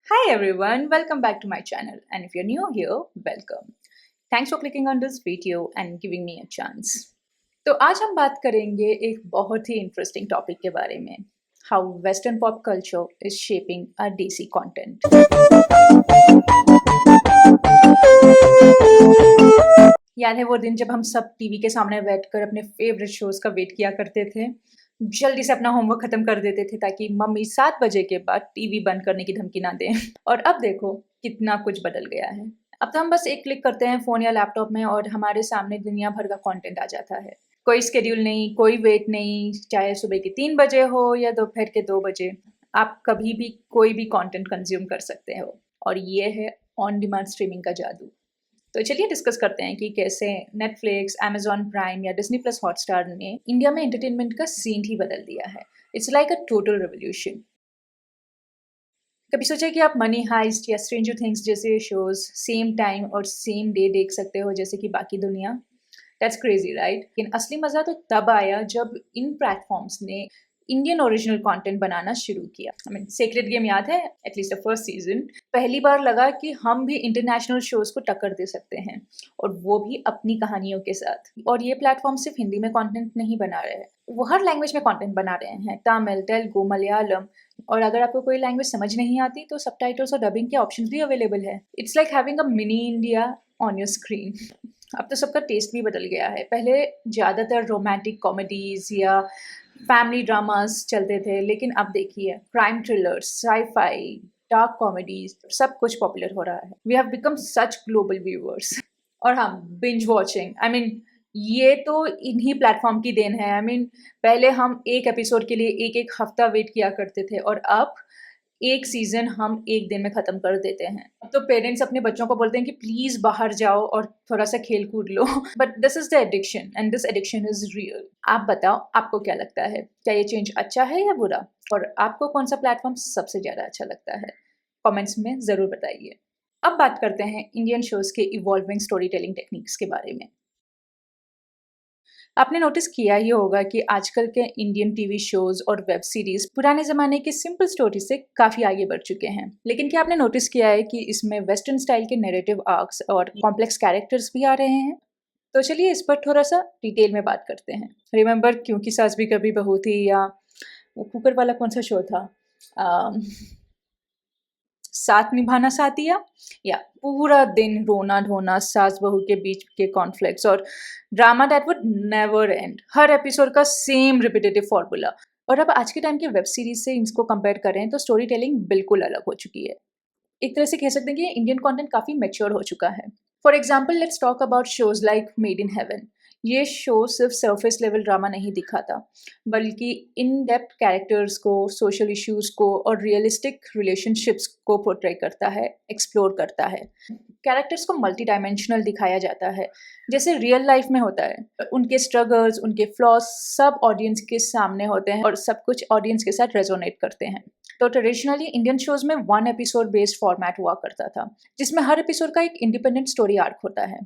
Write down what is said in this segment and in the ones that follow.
Hi everyone, welcome back to my channel. And if you're new here, welcome. Thanks for clicking on this video and giving me a chance. तो आज हम बात करेंगे एक बहुत ही interesting topic के बारे में, how western pop culture is shaping our desi content. याद है वो दिन जब हम सब टीवी के सामने बैठकर अपने फेवरेट शोज का वेट किया करते थे, जल्दी से अपना होमवर्क खत्म कर देते थे ताकि मम्मी 7 बजे के बाद टीवी बंद करने की धमकी ना दें। और अब देखो कितना कुछ बदल गया है। अब तो हम बस एक क्लिक करते हैं फ़ोन या लैपटॉप में और हमारे सामने दुनिया भर का कंटेंट आ जाता है। कोई स्केड्यूल नहीं, कोई वेट नहीं, चाहे सुबह के 3 बजे हो या दोपहर के 2 बजे, आप कभी भी कोई भी कंटेंट कंज्यूम कर सकते हो। और ये है ऑन डिमांड स्ट्रीमिंग का जादू। तो चलिए डिस्कस करते हैं कि कैसे नेटफ्लिक्स, अमेजॉन प्राइम या डिज्नी प्लस हॉटस्टार ने इंडिया में एंटरटेनमेंट का सीन ही बदल दिया है। It's like a total revolution. कभी सोचा कि आप मनी हाइस्ट या स्ट्रेंजर थिंग्स जैसे शोज सेम टाइम और सेम डे देख सकते हो जैसे कि बाकी दुनिया? That's crazy right. लेकिन असली मज़ा तो तब आया जब इन प्लेटफॉर्म्स ने इंडियन ओरिजिनल कंटेंट बनाना शुरू किया। आई मीन सेक्रेट गेम याद है? At least the first season. पहली बार लगा कि हम भी इंटरनेशनल शोज को टक्कर दे सकते हैं, और वो भी अपनी कहानियों के साथ। और ये प्लेटफॉर्म सिर्फ हिंदी में कंटेंट नहीं बना रहे हैं, वो हर लैंग्वेज में कंटेंट बना रहे हैं, तमिल, तेलुगु, मलयालम। और अगर आपको कोई लैंग्वेज समझ नहीं आती तो सबटाइटल्स और डबिंग के ऑप्शंस भी अवेलेबल है। It's like having a mini India on your screen. अब तो सबका टेस्ट भी बदल गया है। पहले ज़्यादातर रोमांटिक कॉमेडीज़ या फैमिली ड्रामास चलते थे, लेकिन अब देखिए crime thrillers, sci-fi, dark comedies, सब कुछ पॉपुलर हो रहा है। We have become such global viewers. और हाँ, बिंज वॉचिंग, आई मीन ये तो इन्हीं प्लेटफॉर्म की देन है। आई मीन पहले हम एक एपिसोड के लिए एक-एक हफ्ता वेट किया करते थे, और अब एक सीज़न हम एक दिन में ख़त्म कर देते हैं। अब तो पेरेंट्स अपने बच्चों को बोलते हैं कि प्लीज़ बाहर जाओ और थोड़ा-सा खेल-कूद लो। But this is the addiction and this addiction is real. आप बताओ, आपको क्या लगता है? क्या ये चेंज अच्छा है या बुरा? और आपको कौन-सा प्लेटफ़ॉर्म सबसे ज़्यादा अच्छा लगता है? कमेंट्स में ज़रूर बताइए। अब बात करते हैं इंडियन शोज़ के इवॉल्विंग स्टोरी टेलिंग टेक्निक्स के बारे में। आपने नोटिस किया ही होगा कि आजकल के इंडियन टीवी शोज और वेब सीरीज पुराने ज़माने की सिंपल स्टोरी से काफ़ी आगे बढ़ चुके हैं। लेकिन क्या आपने नोटिस किया है कि इसमें वेस्टर्न स्टाइल के नैरेटिव आर्क्स और कॉम्प्लेक्स कैरेक्टर्स भी आ रहे हैं? तो चलिए इस पर थोड़ा सा डिटेल में बात करते हैं। रिमेंबर क्योंकि सास भी कभी बहू थी, या वो कुकर वाला कौन सा शो था, साथ निभाना साथिया, या पूरा दिन रोना धोना, सास बहू के बीच के कॉन्फ्लिक्ट्स और drama that would never and, her episode का सेम रिपीटेटिव फॉर्मूला। और अब आज के टाइम के वेब सीरीज से इसको कंपेयर करें तो स्टोरी टेलिंग बिल्कुल अलग हो चुकी है। एक तरह से कह सकते हैं कि इंडियन कंटेंट काफ़ी मैच्योर हो चुका है। For example let's talk about shows like made in heaven. ये शो सिर्फ सरफेस लेवल ड्रामा नहीं दिखाता, बल्कि इन डेप्थ कैरेक्टर्स को, सोशल इश्यूज को और रियलिस्टिक रिलेशनशिप्स को पोर्ट्रे करता है, एक्सप्लोर करता है। कैरेक्टर्स को मल्टी डायमेंशनल दिखाया जाता है, जैसे रियल लाइफ में होता है। उनके स्ट्रगल्स, उनके फ्लॉज सब ऑडियंस के सामने होते हैं, और सब कुछ ऑडियंस के साथ रेजोनेट करते हैं। तो ट्रेडिशनली इंडियन शोज में वन एपिसोड बेस्ड फॉर्मेट हुआ करता था, जिसमें हर एपिसोड का एक इंडिपेंडेंट स्टोरी आर्क होता है।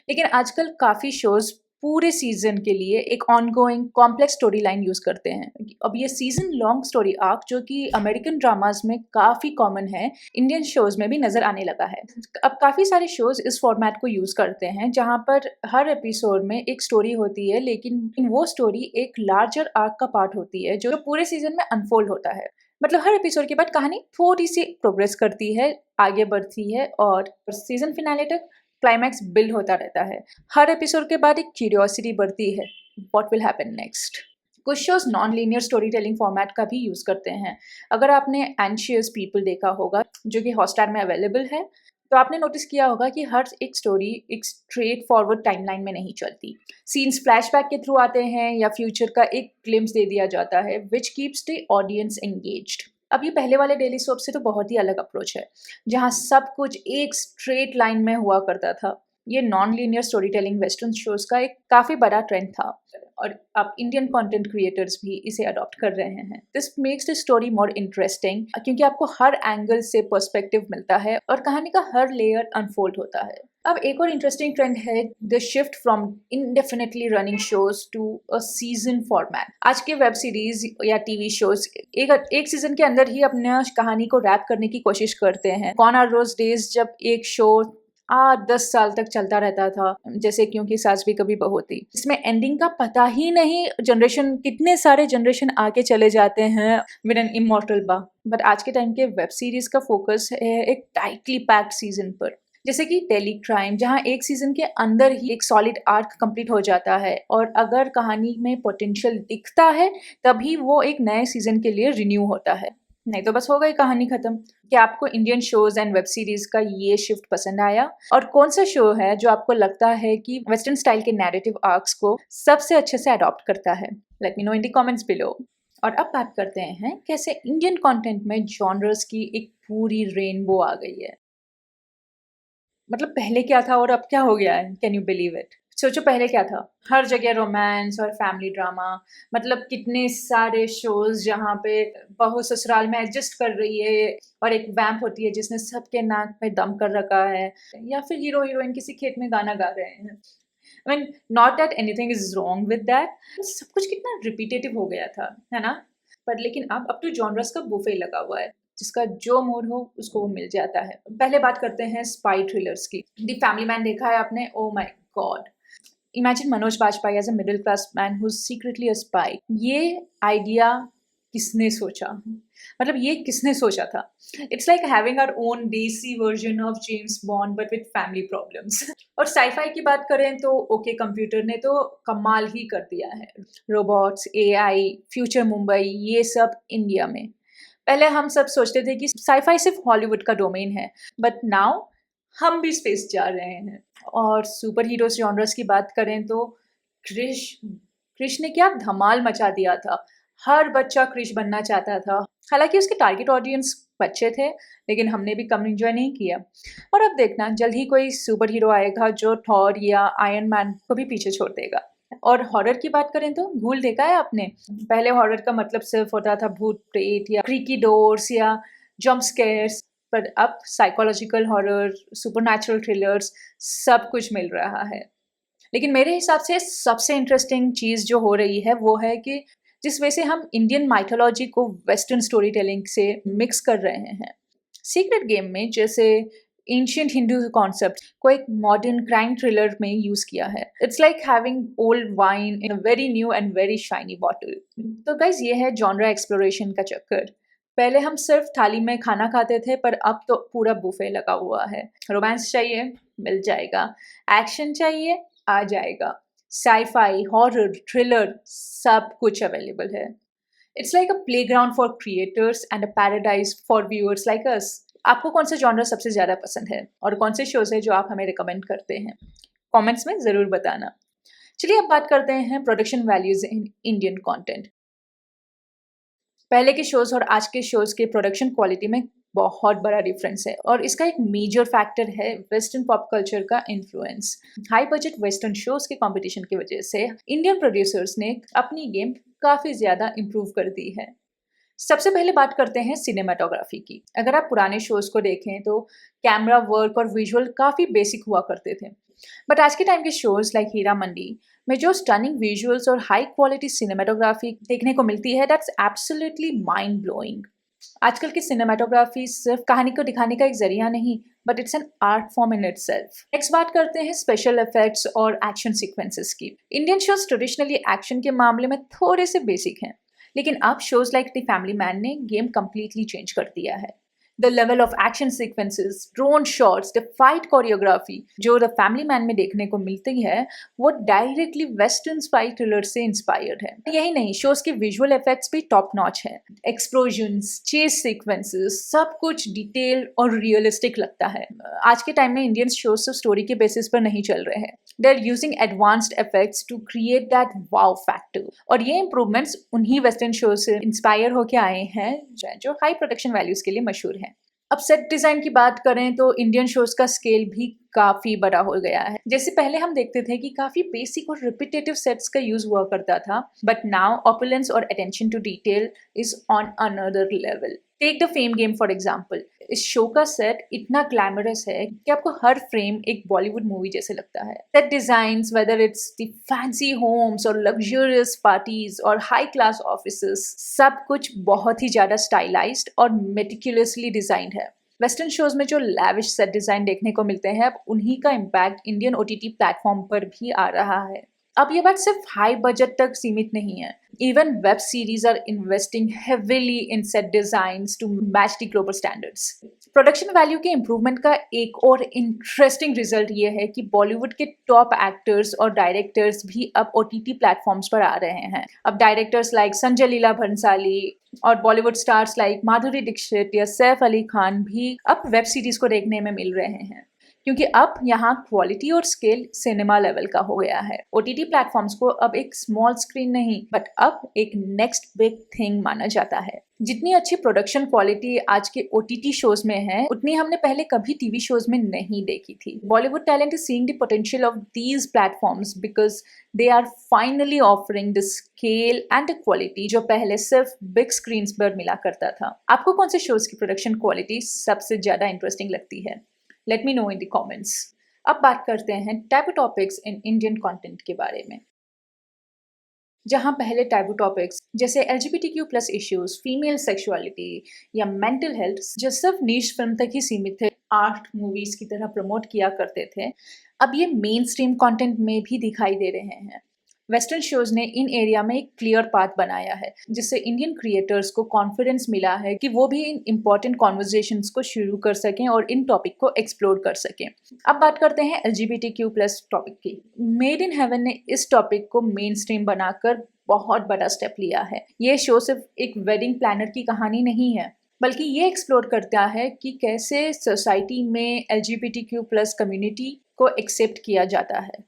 लेकिन आजकल काफ़ी शोज पूरे सीजन के लिए एक ongoing complex story line use करते हैं। अब ये सीजन लॉन्ग स्टोरी आर्क, जो कि अमेरिकन ड्रामाज में काफ़ी कॉमन है, इंडियन शोज में भी नज़र आने लगा है। अब काफ़ी सारे शोज इस फॉर्मेट को यूज़ करते हैं, जहाँ पर हर एपिसोड में एक स्टोरी होती है, लेकिन वो स्टोरी एक लार्जर आर्क का पार्ट होती है, जो पूरे सीजन में अनफोल्ड होता है। मतलब हर एपिसोड के बाद कहानी थोड़ी सी प्रोग्रेस करती है, आगे बढ़ती है, और सीजन फिनाले तक क्लाइमैक्स बिल्ड होता रहता है। हर एपिसोड के बाद एक क्यूरियोसिटी बढ़ती है, व्हाट विल हैपन नेक्स्ट। कुछ shows non linear story telling format का भी यूज़ करते हैं। अगर आपने एंशियस पीपल देखा होगा, जो कि हॉटस्टार में अवेलेबल है, तो आपने नोटिस किया होगा कि हर एक स्टोरी एक स्ट्रेट फॉरवर्ड टाइमलाइन में नहीं चलती। सीन्स फ्लैशबैक के थ्रू आते हैं या फ्यूचर का एक ग्लिम्स दे दिया जाता है, which keeps the audience engaged. अब ये पहले वाले डेली सोप से तो बहुत ही अलग अप्रोच है, जहाँ सब कुछ एक स्ट्रेट लाइन में हुआ करता था। ये non linear story telling western shows का एक काफ़ी बड़ा ट्रेंड था। और अब इंडियन कंटेंट क्रिएटर्स भी इसे अडॉप्ट कर रहे हैं। This makes the story more interesting क्योंकि आपको हर एंगल से पर्सपेक्टिव मिलता है और कहानी का हर लेयर अनफोल्ड होता है। अब एक और इंटरेस्टिंग ट्रेंड है the shift from indefinitely running shows to a season format. आज के वेब सीरीज या टीवी शोज एक सीजन के अंदर ही अपने कहानी को रैप करने की कोशिश करते हैं। गॉन आर दोज़ डेज जब एक शो 8-10 साल तक चलता रहता था, जैसे क्योंकि सास भी कभी बहू थी। इसमें एंडिंग का पता ही नहीं, जनरेशन कितने सारे जनरेशन आगे चले जाते हैं विद एन इमॉर्टल बा। बट आज के टाइम के वेब सीरीज का फोकस है एक टाइटली पैक्ड सीजन पर, जैसे कि टेली क्राइम, जहाँ एक सीजन के अंदर ही एक सॉलिड आर्क कंप्लीट हो जाता है और अगर कहानी में पोटेंशियल दिखता है तभी वो एक नए सीजन के लिए रिन्यू होता है, नहीं तो बस हो गई कहानी खत्म। क्या आपको Indian shows and web series का ये शिफ्ट पसंद आया? और कौन सा शो है जो आपको लगता है कि वेस्टर्न स्टाइल के नैरेटिव आर्क्स को सबसे अच्छे से अडॉप्ट करता है? Let me know in the comments below. और अब बात करते हैं कैसे इंडियन कंटेंट में जॉनर्स की एक पूरी रेनबो आ गई है। मतलब पहले क्या था और अब क्या हो गया है, कैन यू बिलीव इट? सोचो पहले क्या था, हर जगह रोमांस और फैमिली ड्रामा, मतलब कितने सारे शोज जहाँ पे बहू ससुराल में एडजस्ट कर रही है और एक वैम्प होती है जिसने सबके नाक में दम कर रखा है, या फिर हीरो हीरोइन किसी खेत में गाना गा रहे हैं। I mean not that anything is wrong with that, सब कुछ कितना रिपीटेटिव हो गया था, है ना? पर लेकिन अब तो जॉनर्स का बुफे लगा हुआ है, जिसका जो मूड हो उसको वो मिल जाता है। पहले बात करते हैं स्पाई थ्रिलर्स की। द फैमिली मैन देखा है आपने? Oh my god, imagine Manoj Bajpayee as a middle class man who is secretly a spy. ये आइडिया किसने सोचा? मतलब ये किसने सोचा था? It's like having our own desi version of James Bond but with family problems. और साईफाई की बात करें तो ओके कंप्यूटर ने तो कमाल ही कर दिया है। रोबोट्स, एआई, फ्यूचर मुंबई, ये सब इंडिया में। पहले हम सब सोचते थे कि साईफाई सिर्फ हॉलीवुड का डोमेन है, बट नाउ हम भी स्पेस जा रहे हैं। और सुपर हीरोज जॉनर्स की बात करें तो क्रिश क्रिश ने क्या धमाल मचा दिया था। हर बच्चा क्रिश बनना चाहता था। हालांकि उसके टारगेट ऑडियंस बच्चे थे, लेकिन हमने भी कम एंजॉय नहीं किया। और अब देखना जल्द ही कोई सुपर हीरो आएगा जो थॉर या आयरन मैन को भी पीछे छोड़ देगा। और हॉरर की बात करें तो भूल देखा है आपने? पहले हॉरर का मतलब सिर्फ होता था भूत प्रेत या क्रीकी डोर्स या जंप स्केयर्स, पर अब साइकोलॉजिकल हॉरर, सुपरनैचुरल थ्रिलर्स, सब कुछ मिल रहा है। लेकिन मेरे हिसाब से सबसे इंटरेस्टिंग चीज़ जो हो रही है वो है कि जिस वजह से हम इंडियन माइथोलॉजी को वेस्टर्न स्टोरी टेलिंग से मिक्स कर रहे हैं। सीक्रेट गेम में जैसे एंशियंट हिंदू कॉन्सेप्ट को एक मॉडर्न क्राइम थ्रिलर में यूज किया है। It's like having old wine in a very new and very shiny bottle. तो गाइज ये है जॉनरा एक्सप्लोरेशन का चक्कर। पहले हम सिर्फ थाली में खाना खाते थे, पर अब तो पूरा बुफे लगा हुआ है। रोमांस चाहिए, मिल जाएगा। एक्शन चाहिए, आ जाएगा। साईफाई, हॉरर, थ्रिलर, सब कुछ अवेलेबल है। It's like a playground for creators and a paradise for viewers like us. आपको कौन सा जॉनर सबसे ज़्यादा पसंद है और कौन से शोज है जो आप हमें रिकमेंड करते हैं? कमेंट्स में ज़रूर बताना। चलिए अब बात करते हैं production values in Indian content. पहले के शोज और आज के शोज के प्रोडक्शन क्वालिटी में बहुत बड़ा डिफरेंस है और इसका एक मेजर फैक्टर है वेस्टर्न पॉप कल्चर का influence. High budget western shows के कंपटीशन की वजह से इंडियन प्रोड्यूसर्स ने अपनी गेम काफ़ी ज़्यादा इम्प्रूव कर दी है। सबसे पहले बात करते हैं सिनेमाटोग्राफी की। अगर आप पुराने शोज को देखें तो कैमरा वर्क और विजुअल काफ़ी बेसिक हुआ करते थे, बट आज के टाइम के शोज लाइक हीरा मंडी में जो स्टनिंग विजुअल्स और हाई क्वालिटी सिनेमाटोग्राफी देखने को मिलती है, दैट्स एब्सोल्युटली माइंड ब्लोइंग। आजकल की सिनेमाटोग्राफी सिर्फ कहानी को दिखाने का एक जरिया नहीं, but it's an art form in itself. Next बात करते हैं स्पेशल इफेक्ट्स और एक्शन सीक्वेंसेस की। इंडियन शोज ट्रेडिशनली एक्शन के मामले में थोड़े से बेसिक हैं, लेकिन अब shows like the family man ने गेम कंप्लीटली चेंज कर दिया है। The level of action sequences, drone shots, the fight choreography जो द फैमिली मैन में देखने को मिलती है वो डायरेक्टली वेस्टर्न स्पाई थ्रिलर से इंस्पायर्ड है। यही नहीं, शोज के विजुअल इफेक्ट्स भी टॉप नॉच है। एक्सप्लोजन्स, चेस सीक्वेंसेस, सब कुछ डिटेल और रियलिस्टिक लगता है। आज के टाइम में इंडियन शोज सिर्फ स्टोरी के बेसिस पर नहीं चल रहे हैं, they are using advanced effects to create that wow factor. और ये इंप्रूवमेंट्स उन्हीं वेस्टर्न शोज से इंस्पायर होकर आए हैं जो हाई प्रोडक्शन वैल्यूज के लिए मशहूर हैं। अब सेट डिज़ाइन की बात करें तो इंडियन शोज़ का स्केल भी काफ़ी बड़ा हो गया है। जैसे पहले हम देखते थे कि काफ़ी बेसिक और रिपिटेटिव सेट्स का यूज़ हुआ करता था, बट नाउ ऑपुलेंस और attention to detail is on another level. Take the fame game for example. इस शो का सेट इतना ग्लैमरस है कि आपको हर फ्रेम एक बॉलीवुड मूवी जैसे लगता है। Set designs, whether it's the fancy homes और लग्जरियस पार्टीज और हाई क्लास ऑफिसेस, सब कुछ बहुत ही ज़्यादा स्टाइलाइज्ड और मेटिकुलसली डिजाइंड है। वेस्टर्न शोज में जो लैविश सेट डिजाइन देखने को मिलते हैं, अब उन्हीं का इम्पैक्ट इंडियन ओटीटी प्लेटफॉर्म पर भी आ रहा है। अब ये बात सिर्फ हाई बजट तक सीमित नहीं है। Even web series are investing heavily in set designs to match the global standards. Production value के इम्प्रूवमेंट का एक और इंटरेस्टिंग रिजल्ट ये है कि बॉलीवुड के टॉप एक्टर्स और डायरेक्टर्स भी अब ओटीटी प्लेटफॉर्म्स पर आ रहे हैं। अब डायरेक्टर्स लाइक संजय लीला भंसाली और बॉलीवुड स्टार्स लाइक माधुरी दीक्षित या सैफ अली खान भी अब वेब सीरीज को देखने में मिल रहे हैं, क्योंकि अब यहाँ क्वालिटी और स्केल सिनेमा लेवल का हो गया है। ओटीटी प्लेटफॉर्म्स को अब एक स्मॉल स्क्रीन नहीं, बट अब एक नेक्स्ट बिग थिंग माना जाता है। जितनी अच्छी प्रोडक्शन क्वालिटी आज के ओटीटी शोज में है, उतनी हमने पहले कभी टीवी शोज में नहीं देखी थी। Bollywood talent is seeing the potential of these platforms because they are finally offering the scale and the quality जो पहले सिर्फ बिग स्क्रीन पर मिला करता था। आपको कौन से शोज की प्रोडक्शन क्वालिटी सबसे ज्यादा इंटरेस्टिंग लगती है? Let me know in the comments. अब बात करते हैं taboo topics in Indian content के बारे में। जहाँ पहले टैबू टॉपिक्स जैसे LGBTQ+ इश्यूज, फीमेल सेक्सुअलिटी या मेंटल हेल्थ जो सिर्फ नीश फिल्म तक ही सीमित थे, आर्ट मूवीज की तरह प्रमोट किया करते थे, अब ये मेन स्ट्रीम कॉन्टेंट में भी दिखाई दे रहे हैं। वेस्टर्न शोज ने इन एरिया में एक क्लियर पाथ बनाया है, जिससे इंडियन क्रिएटर्स को कॉन्फिडेंस मिला है कि वो भी इन इम्पॉर्टेंट कॉन्वर्जेशंस को शुरू कर सकें और इन टॉपिक को एक्सप्लोर कर सकें। अब बात करते हैं LGBTQ+ टॉपिक की। मेड इन हेवन ने इस टॉपिक को मेन स्ट्रीम बनाकर बहुत बड़ा स्टेप लिया है। ये शो सिर्फ एक वेडिंग प्लानर की कहानी नहीं है, बल्कि ये एक्सप्लोर करता है कि कैसे सोसाइटी में LGBTQ+ कम्युनिटी को एक्सेप्ट किया जाता है।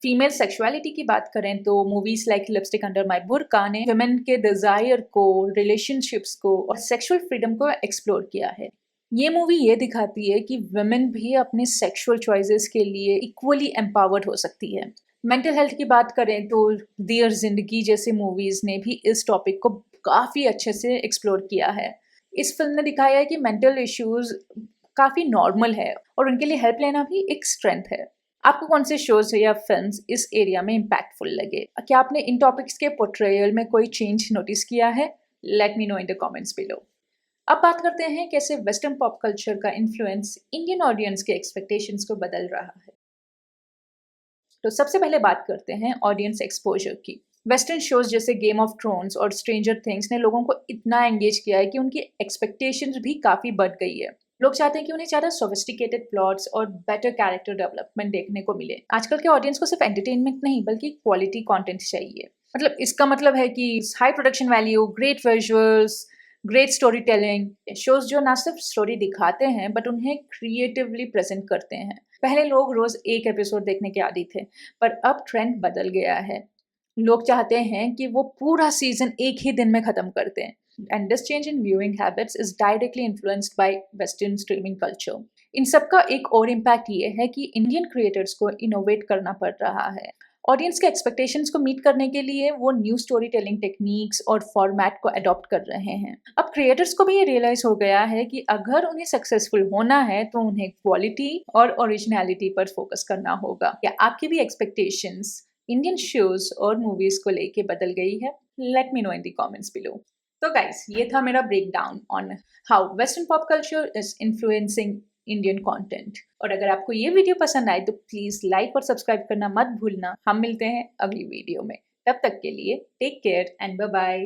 फीमेल सेक्सुअलिटी की बात करें तो movies like Lipstick Under My Burkha ने वुमेन के डिजायर को, रिलेशनशिप्स को और सेक्सुअल फ्रीडम को एक्सप्लोर किया है। ये मूवी ये दिखाती है कि वुमेन भी अपने सेक्सुअल चॉइसेस के लिए इक्वली एम्पावर्ड हो सकती है। मेंटल हेल्थ की बात करें तो डियर जिंदगी जैसे मूवीज ने भी इस टॉपिक को काफ़ी अच्छे से एक्सप्लोर किया है। इस फिल्म ने दिखाया है कि मेंटल इश्यूज काफ़ी नॉर्मल है और उनके लिए हेल्प लेना भी एक स्ट्रेंथ है। आपको कौन से शोज या फिल्म्स इस एरिया में इम्पैक्टफुल लगे? क्या आपने इन टॉपिक्स के पोर्ट्रेयल में कोई चेंज नोटिस किया है? Let me know in the comments below. अब बात करते हैं कैसे वेस्टर्न पॉप कल्चर का इन्फ्लुएंस इंडियन ऑडियंस के एक्सपेक्टेशंस को बदल रहा है। तो सबसे पहले बात करते हैं ऑडियंस एक्सपोजर की। वेस्टर्न शोज जैसे गेम ऑफ थ्रोन्स और स्ट्रेंजर थिंग्स ने लोगों को इतना एंगेज किया है कि उनकी एक्सपेक्टेशंस भी काफ़ी बढ़ गई है। लोग चाहते हैं कि उन्हें ज़्यादा सोफिस्टिकेटेड प्लॉट्स और बेटर कैरेक्टर डेवलपमेंट देखने को मिले। आजकल के ऑडियंस को सिर्फ एंटरटेनमेंट नहीं, बल्कि क्वालिटी कंटेंट चाहिए। मतलब इसका मतलब है कि high production value, great visuals, great story telling. Shows जो ना सिर्फ स्टोरी दिखाते हैं बट उन्हें क्रिएटिवली प्रेजेंट करते हैं। पहले लोग रोज एक एपिसोड देखने के आदी थे, पर अब ट्रेंड बदल गया है। लोग चाहते हैं कि वो पूरा सीजन एक ही दिन में खत्म कर दें। And this change in viewing habits is directly influenced by Western streaming culture. इन सब का एक और इम्पैक्ट ये है कि इंडियन क्रिएटर्स को इनोवेट करना पड़ रहा है। ऑडियंस के एक्सपेक्टेशंस को मीट करने के लिए वो न्यू स्टोरी टेलिंग टेक्निक्स और फॉर्मेट को अडॉप्ट कर रहे हैं। अब क्रिएटर्स को भी ये रियलाइज हो गया है कि अगर उन्हें सक्सेसफुल होना है तो उन्हें क्वालिटी और ओरिजिनलिटी पर फोकस करना होगा। क्या आपकी भी एक्सपेक्टेशंस इंडियन शोज और मूवीज को लेके बदल गई है? Let me know in the comments below. तो गाइस, ये था मेरा breakdown on how western pop culture is influencing Indian content. और अगर आपको ये वीडियो पसंद आए तो प्लीज लाइक और सब्सक्राइब करना मत भूलना। हम मिलते हैं अगली वीडियो में। तब तक के लिए take care and bye bye.